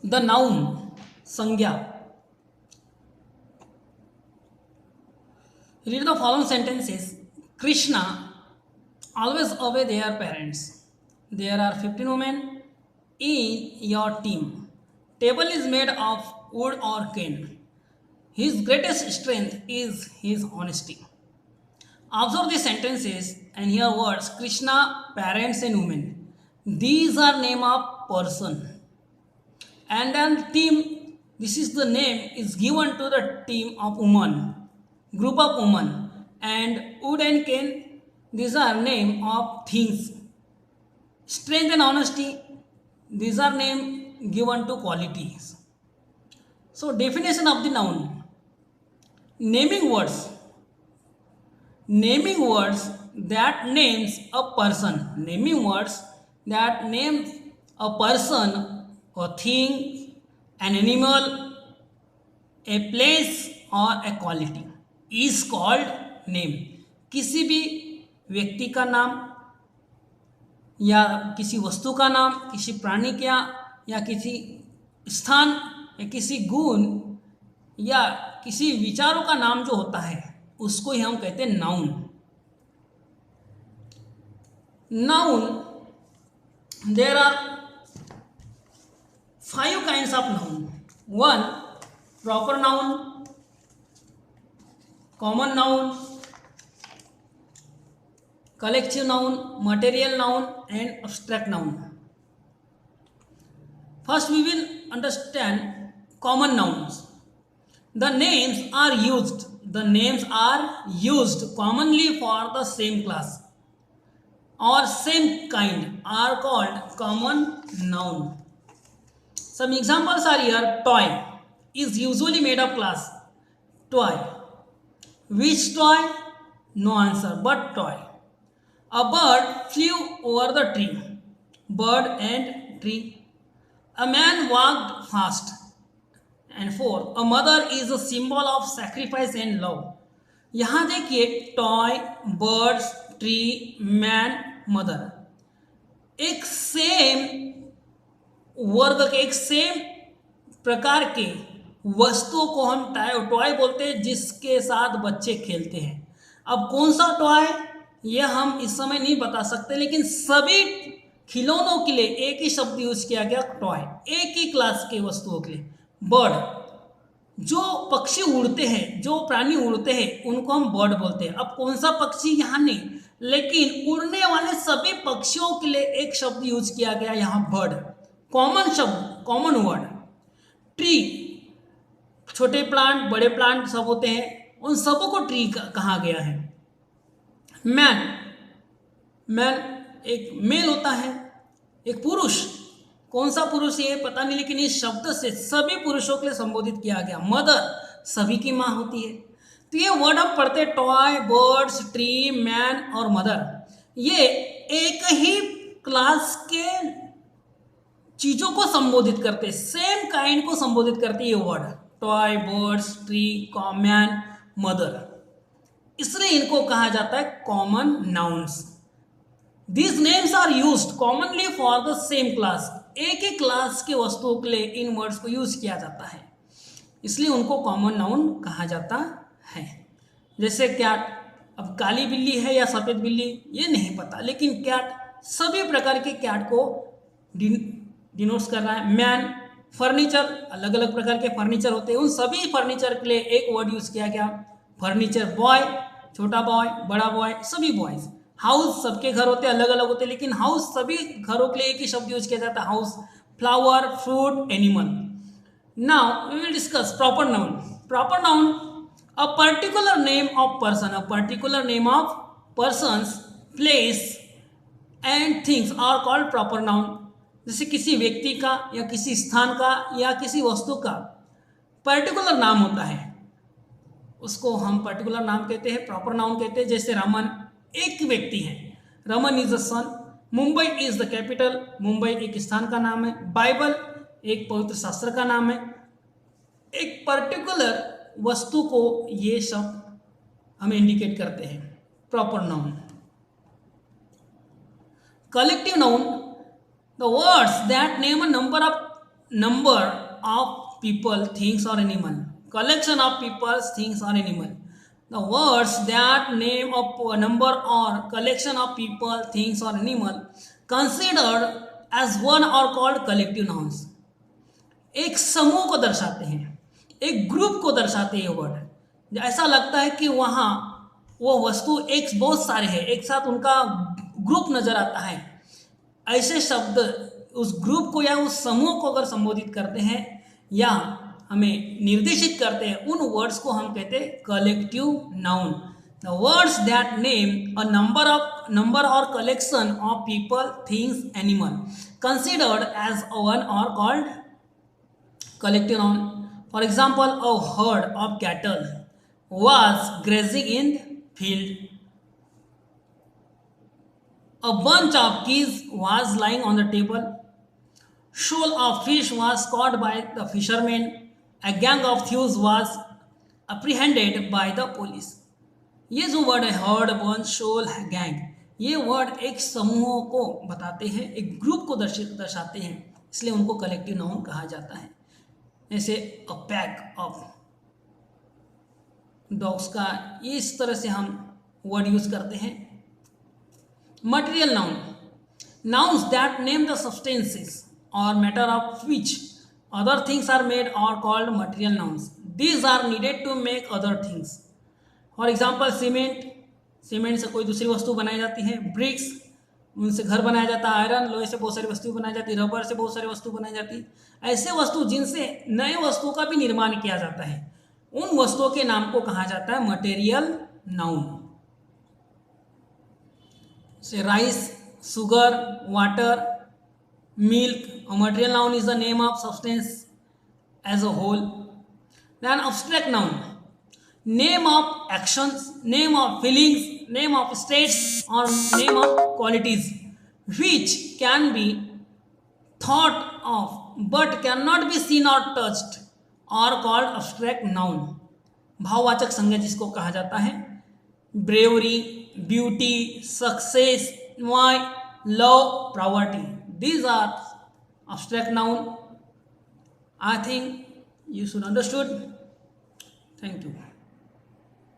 The noun संज्ञा. Read the following sentences. Krishna always obey their parents. There are 15 women in your team. Table is made of wood or cane. His greatest strength is his honesty. Observe the sentences and hear words Krishna, parents, and women. These are name of person. And then team, this is the name is given to the team of women, group of women. And wood and cane, these are name of things. Strength and honesty, these are name given to qualities. So definition of the noun. Naming words. Naming words that names a person. Naming words that names a person, a thing, an animal, a place or a quality is called name. किसी भी व्यक्ति का नाम या किसी वस्तु का नाम, किसी प्राणी का या किसी स्थान या किसी गुण या किसी विचारों का नाम जो होता है उसको ही हम कहते हैं noun. Noun, there are 5 kinds of noun. 1, proper noun, common noun, collective noun, material noun, and abstract noun. First, we will understand common nouns. The names are used. The names are used commonly for the same class or same kind are called common noun. Some examples are here. Toy is usually made of glass. Toy. Which toy? No answer, but toy. A bird flew over the tree. Bird and tree. A man walked fast. And 4, a mother is a symbol of sacrifice and love. यहाँ देखिए toy, birds, tree, man, mother एक same वर्ग के, एक same प्रकार के वस्तुओं को हम टॉय बोलते हैं जिसके साथ बच्चे खेलते हैं. अब कौन सा टॉय यह हम इस समय नहीं बता सकते, लेकिन सभी खिलौनों के लिए एक ही शब्द यूज किया गया, टॉय. एक ही क्लास के वस्तुओं के लिए. बर्ड, जो पक्षी उड़ते हैं, जो प्राणी उड़ते हैं उनको हम बर्ड बोलते हैं. अब कौन सा पक्षी यहाँ नहीं, लेकिन उड़ने वाले सभी पक्षियों के लिए एक शब्द यूज किया गया यहाँ बर्ड. कॉमन शब्द, कॉमन वर्ड. ट्री, छोटे प्लांट, बड़े प्लांट सब होते हैं, उन सबों को ट्री कहा गया है. मैन, मैन एक मेल होता है, एक पुरुष. कौन सा पुरुष ये पता नहीं, लेकिन इस शब्द से सभी पुरुषों के लिए संबोधित किया गया. मदर, सभी की माँ होती है. तो ये वर्ड हम पढ़ते टॉय, बर्ड्स, ट्री, मैन और मदर. ये एक ही क्लास के चीजों को संबोधित करते, सेम काइंड को संबोधित करते ये word. Toy, birds, tree, man, mother. इसलिए इनको कहा जाता है common nouns. These names are used commonly for the same class. एक ही क्लास के वस्तुओं के लिए इन वर्ड्स को यूज किया जाता है, इसलिए उनको कॉमन नाउन कहा जाता है. जैसे कैट, अब काली बिल्ली है या सफेद बिल्ली ये नहीं पता, लेकिन कैट सभी प्रकार के कैट को डिनोट्स कर रहा है. मैन, फर्नीचर, अलग अलग प्रकार के फर्नीचर होते हैं, उन सभी फर्नीचर के लिए एक वर्ड यूज किया गया, फर्नीचर. बॉय, छोटा बॉय, बड़ा बॉय, सभी बॉयज. हाउस, सबके घर होते हैं, अलग अलग होते हैं, लेकिन हाउस सभी घरों के लिए एक ही शब्द यूज किया जाता है, house. Flower, fruit, animal. Now we will discuss proper noun. Proper noun, a particular name of person, a particular name of persons, place and things are called proper noun. जैसे किसी व्यक्ति का या किसी स्थान का या किसी वस्तु का पर्टिकुलर नाम होता है, उसको हम पर्टिकुलर नाम कहते हैं, प्रॉपर नाउन कहते हैं. जैसे रमन एक व्यक्ति है, Raman is a son. Mumbai is the capital, Mumbai एक स्थान का नाम है. बाइबल एक पवित्र शास्त्र का नाम है. एक पर्टिकुलर वस्तु को ये शब्द हमें इंडिकेट करते हैं, proper noun. Collective noun, the words that name a number of number of people, things or animal. Collection of people, things or animal. The words that name of a number or collection of people, things or animal considered as one are called collective nouns. एक समूह को दर्शाते हैं, एक group को दर्शाते हैं ये वर्ड। ऐसा लगता है कि वहाँ वो वस्तु एक बहुत सारे हैं, एक साथ उनका ग्रुप नजर आता है। ऐसे शब्द उस ग्रुप को या उस समूह को अगर संबोधित करते हैं या हमें निर्देशित करते हैं, उन वर्ड्स को हम कहते हैं collective noun. The words that name a number or collection of people, things, animal considered as one or called collective noun. For example, a herd of cattle was grazing in the field. A bunch of keys was lying on the table. Shoal of fish was caught by the fishermen. A gang of thieves was apprehended by the police. ये जो word है heard, bunch, शोल, gang, ये word एक समूह को बताते हैं, एक ग्रुप को दर्शाते हैं, इसलिए उनको कलेक्टिव नाउन कहा जाता है। जैसे अ पैक ऑफ डॉग्स का इस तरह से हम वर्ड यूज करते हैं। Material noun, nouns that name the substances or matter of which other things are made or called material nouns. These are needed to make other things. For example cement, cement से कोई दूसरी वस्तु बनाई जाती है। BRICS, उनसे घर बनाया जाता है। आयरन, लोहे से बहुत सारी वस्तु बनाई जाती है। रबर से बहुत सारी वस्तु बनाई जाती है। ऐसे वस्तु जिनसे नए वस्तुओं का भी निर्माण किया जाता है, उन वस्तुओं के नाम को कहा जाता है मटेरियल नाउन। से rice, sugar, water, milk, material noun is the name of substance as a whole. Then abstract noun, name of actions, name of feelings, name of states or name of qualities which can be thought of but cannot be seen or touched or called abstract noun। भाववाचक संज्ञा जिसको कहा जाता है। Bravery, beauty, success, why, love, property, these are abstract noun। I think you should understood. Thank you.